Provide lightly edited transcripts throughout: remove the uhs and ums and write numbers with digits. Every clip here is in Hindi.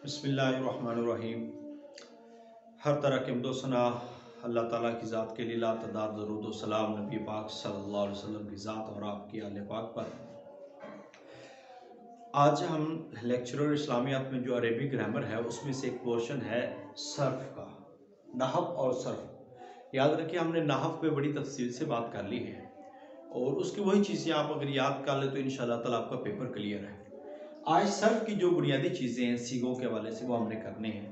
बिस्मिल्लाहिर्रहमानिर्रहीम। हर तरह के हम्दो सना अल्लाह ताला की ज़ात के लिए ला तदाद दरूद व सलाम नबी पाक सल्लल्लाहु अलैहि वसल्लम की ज़ात और आपकी आले पाक पर। आज हम लेक्चरर इस्लामियात में जो अरेबिक ग्रामर है उसमें से एक पोर्शन है सर्फ का, नहव और सर्फ। याद रखिए, हमने नहव पे बड़ी तफसील से बात कर ली है और उसकी वही चीज़ें आप अगर याद कर ले तो इंशाअल्लाह ताला आपका पेपर क्लियर है। आज सर्फ की जो बुनियादी चीज़ें हैं सीगों के हवाले से वो हमने करने हैं,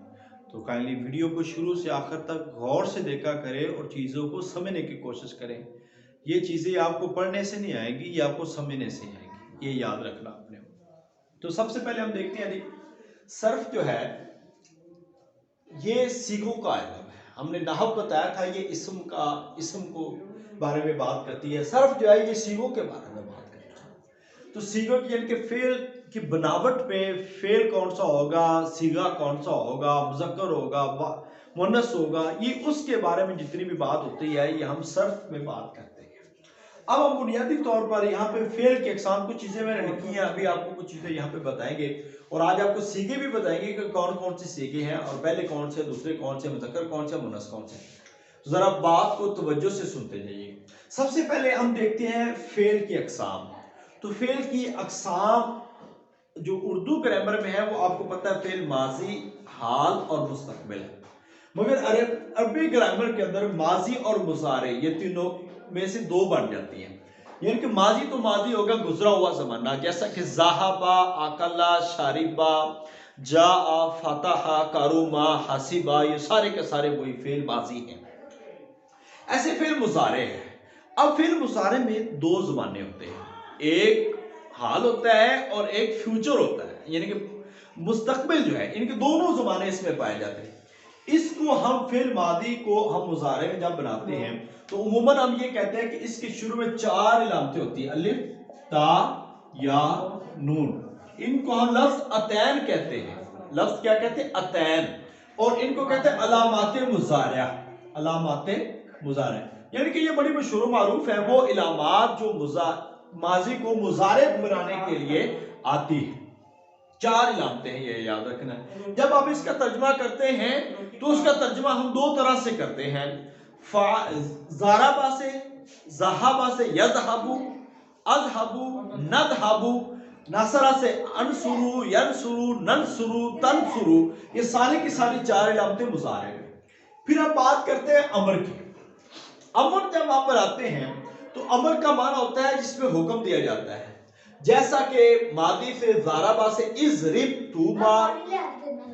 तो काइंडली वीडियो को शुरू से आखिर तक गौर से देखा करें और चीज़ों को समझने की कोशिश करें। ये चीज़ें आपको पढ़ने से नहीं आएंगी, ये आपको समझने से आएंगी, ये याद रखना आपने। तो सबसे पहले हम देखते हैं जी, सर्फ जो है ये सीगों का आइलम है। हमने नहव बताया था ये इसम को बारे में बात करती है, सर्फ जो है ये सीगों के बारे में बात करता है। तो सीगों की यानी कि फेल की बनावट में फेल कौन सा होगा, सीगा कौन सा होगा, मुज़क्कर होगा, मुन्नस होगा, ये उसके बारे में जितनी भी बात होती है ये हम सर्फ में बात करते हैं। अब हम बुनियादी तौर पर यहाँ पे फेल के अक़साम कुछ चीज़ें मैंने लिखी हैं, अभी आपको कुछ चीज़ें यहाँ पे बताएंगे और आज आपको सीगे भी बताएंगे कि कौन कौन से सीगे हैं और पहले कौन से, दूसरे कौन से, मुज़क्कर कौन से, मुन्नस कौन से। तो जरा बात को तवज्जो से सुनते जाइए। सबसे पहले हम देखते हैं फेल की अक़साम। तो फेल की अक़साम जो उर्दू ग्रामर में है वो आपको पता है, फेल माजी, हाल और मुस्तकबिल है। मगर अरबी ग्रामर के अंदर माजी और मुजारे ये तीनों में से दो बन जाती हैं। यानी कि माजी तो माजी होगा, गुजरा हुआ जमाना, जैसा कि ज़ाहबा, अकला, शारिबा, जा, फतहा, कारुमा, हसीबा, ये सारे के सारे वही फेल माजी हैं। ऐसे फेल मुजारे हैं। अब फेल मुजारे में दो जमाने होते हैं, एक हाल होता है और एक फ्यूचर होता है, यानी कि मुस्तकबिल जो है, इनके दोनों जमाने इसमें पाए जाते हैं। इसको हम फेल मादी को हम मुजारे में जब बनाते हैं तो उमूमन हम ये कहते हैं कि इसके शुरू में चार इलामतें होती है, अलिफ, ता, या, नून। इनको हम लफ्ज अतैन कहते हैं। लफ्ज क्या कहते हैं? अतैन। और इनको कहते हैं अलामाते मुजारा। अलामाते मुजारा यानी कि ये बड़ी मशहूर मारूफ है वो इलामात जो माजी को मुजारे बनाने के लिए आती है। चार इलामतें हैं, ये याद रखना है। जब आप इसका तर्जमा करते हैं तो उसका तर्जमा हम दो तरह से करते हैं, ज़ाराबा से, ज़हाबा से, यज़हबू, अज़हबू, नज़हबू, नसरा से अनसुरू, यनसुरू, ननसुरू, तनसुरू, ये सारी की सारी चार इलामतें मुजारे में। फिर हम बात करते हैं अमर की। अमर जब आप बनाते हैं तो अमर का माना होता है जिसमें हुक्म दिया जाता है, जैसा कि मादी से ज़ाराबा से इज़रिब तू मार,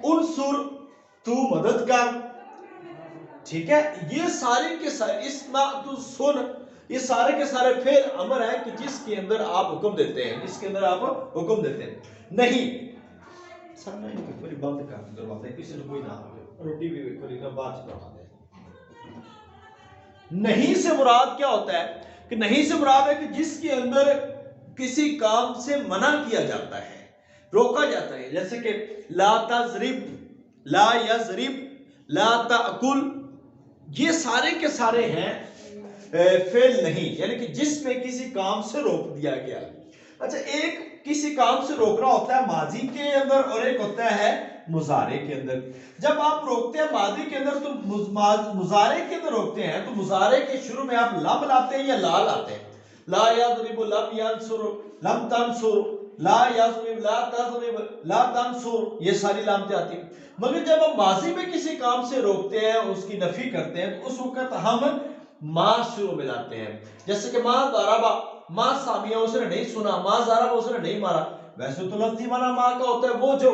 उनसुर तू मदद कर, ठीक है। ये सारे के सारे, इस्मा तू सुन, ये सारे के सारे फेल अमर है कि जिसके अंदर आप हुक्म देते हैं, जिसके अंदर आप हुक्म देते हैं। नहीं सब नहीं बंद कर दरवाजा, किसी को कोई ना रोटी भी कोई ना बात करवा दे। नहीं से मुराद क्या होता है कि नहीं से मुराद है कि जिसके अंदर किसी काम से मना किया जाता है, रोका जाता है, जैसे कि ला तज़रिब, ला यज़रिब, ला ताकुल, ये सारे के सारे हैं फेल नहीं, यानी कि जिसमें किसी काम से रोक दिया गया। अच्छा, एक किसी काम से रोकना होता है माजी के अंदर और एक होता है मुजारे के अंदर। जब आप रोकते हैं माजी के अंदर तो मुजारे के अंदर रोकते हैं तो मुजारे के शुरू में आप लम लाते हैं या ला लाते हैं। ला यज़रिबु, लम यंसुर, लम तंसुर, ला यज़रिब, ला तज़रिब, ला तंसुर, ये सारी लामतें आती हैं। मगर जब हम माजी में किसी काम से रोकते हैं, उसकी नफी करते हैं, तो उस वक्त हम माँ शुरू में लाते हैं। जैसे कि माँ ज़राबा, माँ सामिया, उसने नहीं सुना, माँ ज़राबा, उसने नहीं मारा। वैसे तो लफ्ज़ी माना माँ का होता है वो जो,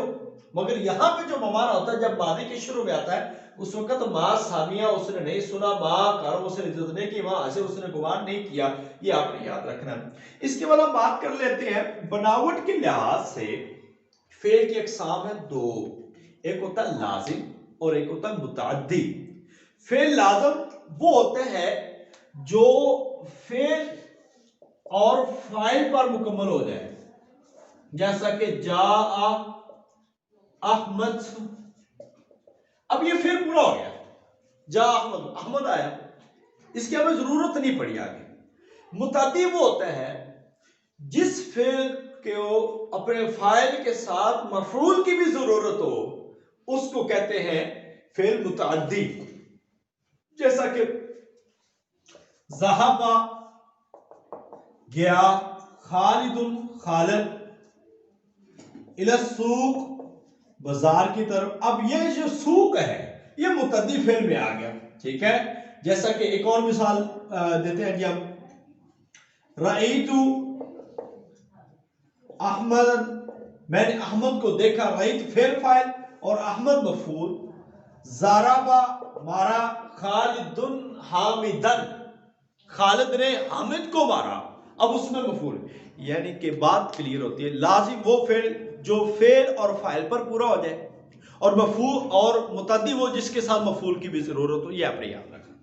मगर यहाँ पे जो माना होता है जब मादी के शुरू में आता है उस वक्त माँ सामिया, उसने नहीं सुना, माँ कारो, उसने इज्जत नहीं की, माँ से उसने गुमान नहीं किया, ये आपने याद रखना है। इसके बाद हम बात कर लेते हैं बनावट के लिहाज से फेल की अक़साम है दो, एक होता है लाजिम और एक होता है मुतअद्दी। फेल लाजिम वो होते हैं जो फेल और फाइल पर मुकम्मल हो जाए, जैसा कि जा अहमद। अब ये फेल पूरा हो गया, जा अहमद, अहमद आया, इसकी हमें जरूरत नहीं पड़ी आगे। मुतअद्दी वो होता है जिस फेल को अपने फाइल के साथ मफूल की भी जरूरत हो, उसको कहते हैं फेल मुतअद्दी। जैसा कि ज़हबा गया, खालिदुन खालिद, इला सूक बाजार की तरफ। अब ये जो सूक है ये मुतअद्दी फेल में आ गया, ठीक है। जैसा कि एक और मिसाल देते हैं कि हम रईतु अहमद, मैंने अहमद को देखा, रईत फेल फाइल और अहमद मफूल, ज़राबा मारा, खालिदुन हामिदन, खालिद ने हामिद को मारा, अब उसमें मफूल, यानी कि बात क्लियर होती है। लाजिम वो फेल जो फेल और फाइल पर पूरा हो जाए, और मफूल और मुतअद्दी वो जिसके साथ मफूल की भी जरूरत हो, ये आपने याद रखना।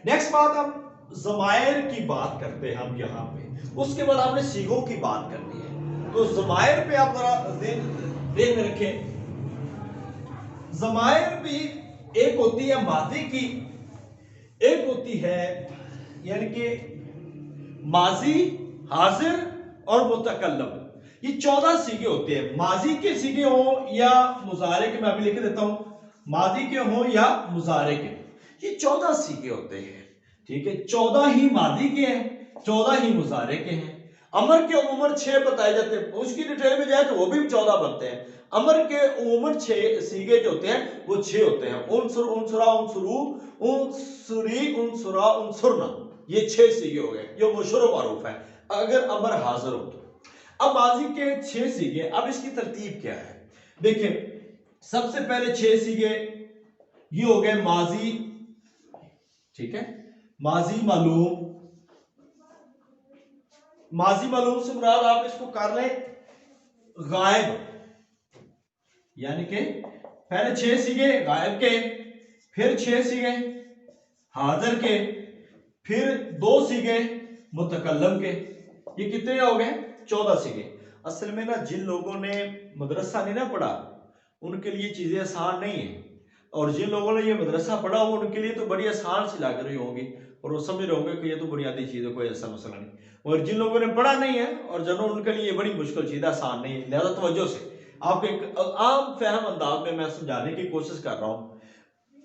नेक्स्ट बात, हम ज़मायर की बात करते हैं हम यहाँ पे, उसके बाद आपने सीगों की बात करनी है। तो ज़मायर पे आप जरा ध्यान में रखें। ज़मायर भी एक होती है माजी की, एक होती है यानी कि माजी, हाजिर और मुतकल्लम। ये 14 सीगे होते हैं। माजी के सीगे हो या मुजारे के, मैं अभी लिख देता हूं, माजी के हो या मुजारे के, ये 14 सीगे होते हैं, ठीक है। 14 ही माजी के हैं, 14 ही मुजारे के हैं। अमर के उमूमन 6 बताए जाते हैं, उसकी डिटेल में जाए तो वो भी 14 बनते हैं। अमर के उमूमन 6 सीगे जो होते हैं वो 6 होते हैं। उनसुर, उनसुरा, उनसुरू, उनसुरी, उनसुरा, उनसुरना, ये 6 सीगे हो गए, ये मुशर मारूफ है अगर अमर हाजिर हो तो। अब माजी के 6 सीगे, अब इसकी तरतीब क्या है देखिए। सबसे पहले 6 सीगे ये हो गए माजी, ठीक है। माजी मालूम, माजी मालूम से मुराद आप इसको कर लें गायब, यानी कि पहले 6 सीगे गायब के, फिर 6 सीगे हाजिर के, फिर 2 सीगे मुतकल्लम के। ये कितने हो गए? 14 सीगे। असल में ना जिन लोगों ने मदरसा नहीं ना पढ़ा उनके लिए चीजें आसान नहीं है, और जिन लोगों ने ये मदरसा पढ़ा हो उनके लिए तो बड़ी आसान सी लग रही होगी और वो समझ रहे होंगे कि ये तो बुनियादी चीज है, कोई ऐसा मसला नहीं। और जिन लोगों ने पढ़ा नहीं है और जनो उनके लिए बड़ी मुश्किल चीज, आसान नहीं है। लिहाजा तवज्जो से आपको एक आम फहम अंदाज में मैं समझाने की कोशिश कर रहा हूँ।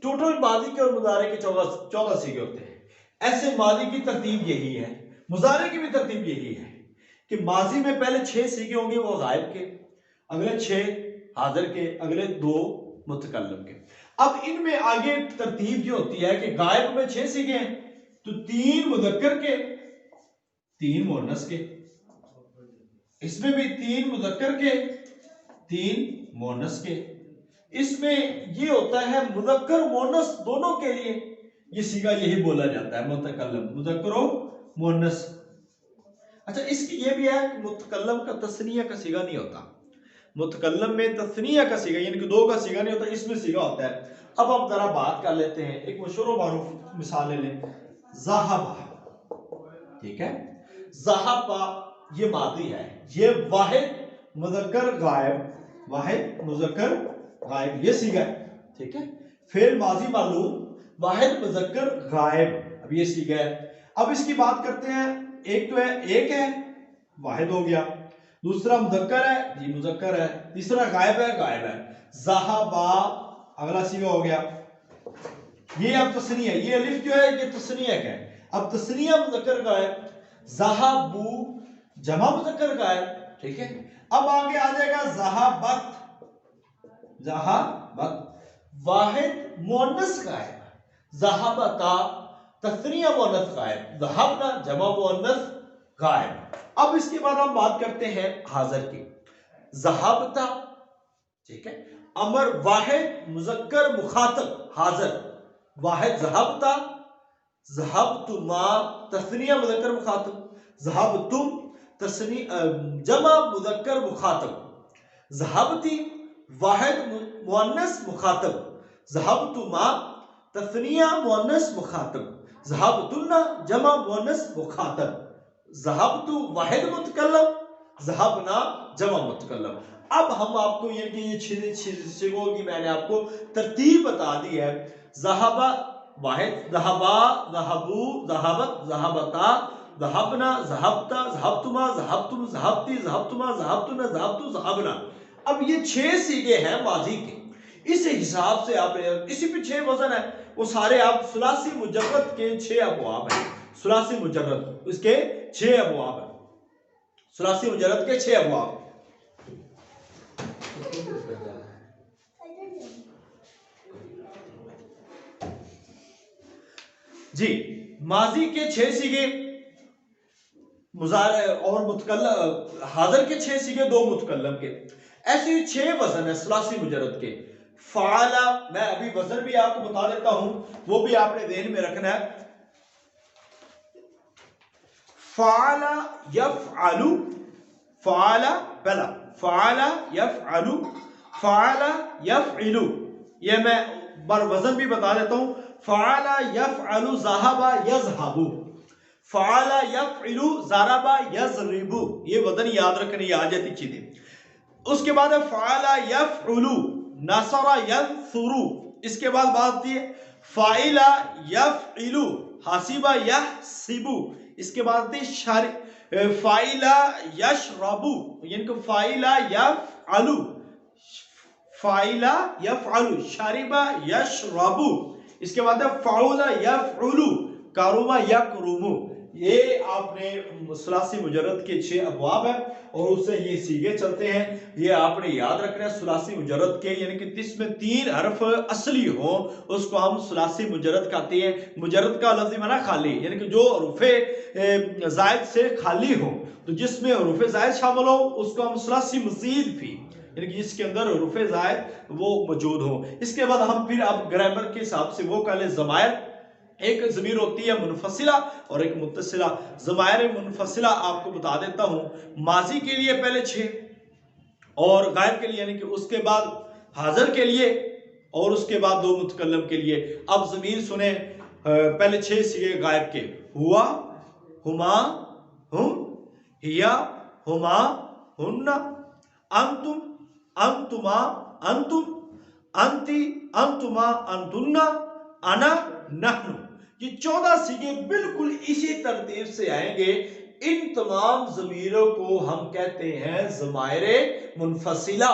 टोटल मादी के और मुजारे के 14 सीगे होते हैं। ऐसे मादी की तरतीब यही है, मुजारे की भी तरतीब यही है कि माजी में पहले 6 सीगे होंगे वो गायब के, अगले 6 हाजिर के, अगले 2 मुतकल्लम के। अब इनमें आगे तरतीब जो होती है कि गायब में 6 सीगे हैं तो 3 मुज़क्कर के, 3 मुअन्नस के, इसमें भी 3 मुज़क्कर के, 3 मुअन्नस के। इसमें ये होता है मुज़क्कर मुअन्नस दोनों के लिए ये सीगा यही बोला जाता है मुतकल्लम, मुज़क्कर और मुअन्नस। अच्छा, इसकी ये भी है कि मुतकल्लम का तस्निया का सीगा नहीं होता। मुतकल्लम में तस्निया का सीगा यानी कि 2 का सीगा नहीं होता, इसमें सीगा होता है। अब हम जरा बात कर लेते हैं, एक मशहूर मारूफ मिसाल ले लें, ज़हाबा, ठीक है। ज़हाबा ये मादी है, ये वाहिद मुज़क्कर गायब, वाहिद मुज़क्कर गायब ये सीगा है, ठीक है। फेल माजी मालूम, वाहिद मुज़क्कर गायब, अब ये सीगा है। अब इसकी बात करते हैं, एक तो है, एक है वाहिद हो गया, दूसरा मुज़क्कर है, ये मुज़क्कर है, तीसरा गायब है, गायब है। ज़हाबा अगला सीगा हो गया, ये अब तस्निया, ये अलिफ जो है ये तस्निया का है। अब तस्निया मुज़क्कर गायब, ज़हाबू जमा मुज़क्कर गायब, ठीक है। अब आगे आ जाएगा ज़हाबत, ज़हाबत वाहिद मुअन्नस गायब, ज़हाबता तस्निया मुअन्नस गायब, ज़हाबना जमा मुअन्नस गायब। अब इसके बाद हम बात करते हैं हाजिर की, ज़हाबता, ठीक है। अमर वाहिद मुज़क्कर मुखातब हाजिर, वाहिद ज़हाबता, ज़हाबतुमा तस्निया मुज़क्कर मुखातब, ज़हाबतुम तस्नी जमा मुज़क्कर मुखातब, ज़हाबती वाहिद मुअन्नस मुखातब, ज़हाबतुमा तस्निया मुअन्नस मुखातब, ज़हाबतुन्ना जमा मुअन्नस मुखातब, ज़हाबतु वाहिद मुतकल्लम, ज़हाबना जमा मुतकल्लम। अब हम आपको ये सीगों की मैंने आपको तरतीब बता दी है। ज़हाबा वाहिद, ज़हाबा, ज़हाबू, ज़हाबत, ज़हाबता, ज़हाबना, ज़हाबता, ज़हाबतुमा, ज़हाबतुम, ज़हाबती, ज़हाबतुमा, ज़हाबतुना, ज़हाबतु, ज़हाबना। अब ये 6 सीगे हैं माजी के, इस हिसाब से आप इसी पे 6 वजन है, वो सारे आप सुलासी मुजर्रद के 6 अबवाब हैं। सुलासी मुजर्रद उसके 6 अबवाब हैं, सुलासी मुजर्रद के 6 अबवाब। जी, माजी के 6 सीगे, मुजारे और मुतकल्लम, हाजिर के 6 सीगे, 2 मुतकल्लम के, ऐसे 6 वजन है सुलासी मुजर्रद के। फाला, मैं अभी वजन भी आपको बता देता हूं, वो भी आपने ध्यान में रखना है। फाला यफ़अलु, फाला पहला, फाला यफ़अलु, फाला यफ़इलु, ये मैं बार वजन भी बता देता हूं। फाला यफ़अलु ज़हबा यज़हबु, फाला यफ़इलु ज़रबा यज़रिबु, ये वजन याद रखने, ये आ जाती चीजें। उसके बाद है फाला यफ़अलु नसरा यंसुरु, इसके बाद बात आती है फाइला यफ़इलु हसीबा यहसिबु, इसके बाद आती है फाइला यशरबु, यानी कि फाइला यफ़अलु, फाइला यफ़अलु शरिबा यशरबु, इसके बाद है फाउला यफ़अलु कारुमा यकरुमु। ये आपने सुलासी मुजर्रद के 6 अबवाब है और उससे ये सीगे चलते हैं, ये आपने याद रखना है। सुलासी मुजर्रद के यानी कि जिसमें 3 हरफ असली हो उसको हम सुलासी मुजर्रद कहते हैं। मुजर्रद का लफ्ज़ माना खाली, यानी कि जो हरूफे ज़ायद से खाली हो, तो जिसमें हरूफे ज़ायद शामिल हो उसको हम सुलासी मज़ीद भी, यानी कि जिसके अंदर हरूफे ज़ायद वो मौजूद हो। इसके बाद हम फिर अब ग्रामर के हिसाब से वो कहले ज़मायर, एक ज़मीर होती है मुनफसिला और एक मुत्तसिला। ज़मायर मुनफसिला आपको बता देता हूं, माजी के लिए पहले 6 और गायब के लिए, यानी कि उसके बाद हाजिर के लिए और उसके बाद 2 मुतकल्लम के लिए। अब ज़मीर सुने, पहले 6 सीगे गायब के, हुआ, हुमा, हुम, हिया, हुमा, हुन्ना, अंतुम, अंतुमा, अंतुम, अंती, अंतुमा, अंतुन्ना, अना, नहनु। ये 14 सीगे बिल्कुल इसी तरतीब से आएंगे। इन तमाम ज़मीरों को हम कहते हैं ज़मायरे मुनफसिला।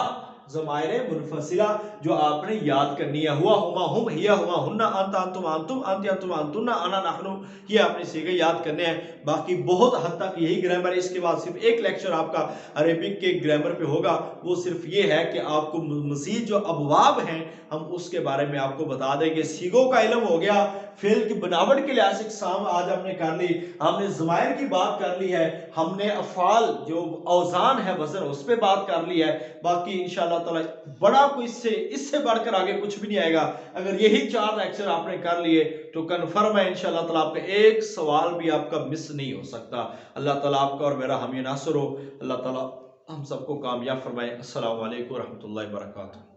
ज़मायरे मुनफसिला जो आपने याद करनी है, हुआ, हुमा, हुम, हिया, हुमा, हुन्ना, अंत, अंतुम, अंतुम, अंति, अंतुम, अंतुन्ना, अना, नहनु, ये आपने सीगे याद करने हैं। बाकी बहुत हद तक यही ग्रामर। इसके बाद सिर्फ एक लेक्चर आपका अरेबिक के ग्रामर पे होगा, वो सिर्फ ये है कि आपको मज़ीद जो अबवाब हैं हम उसके बारे में आपको बता देंगे। सीगों का इल्म हो गया, फेल की बनावट के लिहाज से इकसाम आज हमने कर ली, हमने ज़मायर की बात कर ली है, हमने अफ़ाल जो औज़ान है वज़न उस पर बात कर ली है। बाकी इंशाअल्लाह ताला बड़ा कोई इससे बढ़कर आगे कुछ भी नहीं आएगा। अगर यही 4 लेक्चर आपने कर लिए तो कन्फर्म है इंशाअल्लाह ताला आपका एक सवाल भी आपका मिस नहीं हो सकता। अल्लाह ताला आपका और मेरा हामी नासर हो। अल्लाह ताला हम सबको कामयाब फरमाए। अस्सलामु अलैकुम रहमतुल्लाहि व बरकातुहू।